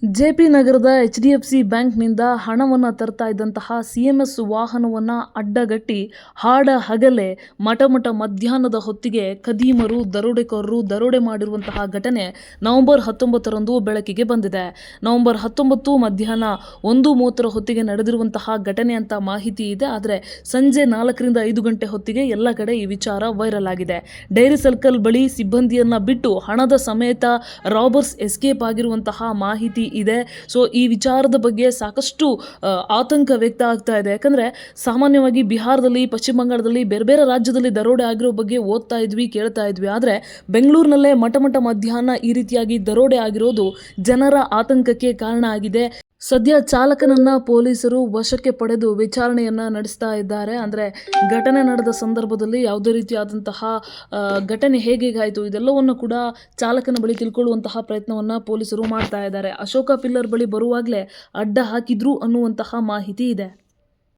JP ನಗರದ HDFC ಬ್ಯಾಂಕ್ನಿಂದ ಹಣವನ್ನು ತರ್ತಾ ಇದ್ದಂತಹ CMS ವಾಹನವನ್ನು ಅಡ್ಡಗಟ್ಟಿ ಹಗಲೇ ಮಟಮಟ ಮಧ್ಯಾಹ್ನದ ಹೊತ್ತಿಗೆ ಖದೀಮರು ದರೋಡೆಕೋರರು ದರೋಡೆ ಮಾಡಿರುವಂತಹ ಘಟನೆ ನವೆಂಬರ್ 19ರಂದು ಬೆಳಕಿಗೆ ಬಂದಿದೆ. ನವೆಂಬರ್ 19 ಮಧ್ಯಾಹ್ನ 1:30 ಹೊತ್ತಿಗೆ ನಡೆದಿರುವಂತಹ ಘಟನೆ ಅಂತ ಮಾಹಿತಿ ಇದೆ. ಆದರೆ ಸಂಜೆ 4ರಿಂದ 5 ಗಂಟೆ ಹೊತ್ತಿಗೆ ಎಲ್ಲ ಕಡೆ ಈ ವಿಚಾರ ವೈರಲ್ ಆಗಿದೆ. ಡೈರಿ ಸರ್ಕಲ್ ಬಳಿ ಸಿಬ್ಬಂದಿಯನ್ನ ಬಿಟ್ಟು ಹಣದ ಸಮೇತ ರಾಬರ್ಸ್ ಎಸ್ಕೇಪ್ ಆಗಿರುವಂತಹ ಮಾಹಿತಿ ಇದೆ. ಸೊ ಈ ವಿಚಾರದ ಬಗ್ಗೆ ಸಾಕಷ್ಟು ಆತಂಕ ವ್ಯಕ್ತ ಆಗ್ತಾ ಇದೆ. ಯಾಕಂದರೆ ಸಾಮಾನ್ಯವಾಗಿ ಬಿಹಾರದಲ್ಲಿ, ಪಶ್ಚಿಮ ಬಂಗಾಳದಲ್ಲಿ, ಬೇರೆ ಬೇರೆ ರಾಜ್ಯದಲ್ಲಿ ದರೋಡೆ ಆಗಿರೋ ಬಗ್ಗೆ ಓದ್ತಾ ಇದ್ವಿ, ಕೇಳ್ತಾ ಇದ್ವಿ. ಆದರೆ ಬೆಂಗಳೂರಿನಲ್ಲೇ ಮಟಮಟ ಮಧ್ಯಾಹ್ನ ಈ ರೀತಿಯಾಗಿ ದರೋಡೆ ಆಗಿರೋದು ಜನರ ಆತಂಕಕ್ಕೆ ಕಾರಣ ಆಗಿದೆ. ಸದ್ಯ ಚಾಲಕನನ್ನ ಪೊಲೀಸರು ವಶಕ್ಕೆ ಪಡೆದು ವಿಚಾರಣೆಯನ್ನ ನಡೆಸ್ತಾ ಇದ್ದಾರೆ. ಅಂದರೆ ಘಟನೆ ನಡೆದ ಸಂದರ್ಭದಲ್ಲಿ ಯಾವುದೇ ರೀತಿಯಾದಂತಹ ಘಟನೆ ಹೇಗಾಯಿತು ಇದೆಲ್ಲವನ್ನು ಕೂಡ ಚಾಲಕನ ಬಳಿ ತಿಳ್ಕೊಳ್ಳುವಂತಹ ಪ್ರಯತ್ನವನ್ನ ಪೊಲೀಸರು ಮಾಡ್ತಾ ಇದ್ದಾರೆ. ಅಶೋಕ ಪಿಲ್ಲರ್ ಬಳಿ ಬರುವಾಗಲೇ ಅಡ್ಡ ಹಾಕಿದ್ರು ಅನ್ನುವಂತಹ ಮಾಹಿತಿ ಇದೆ.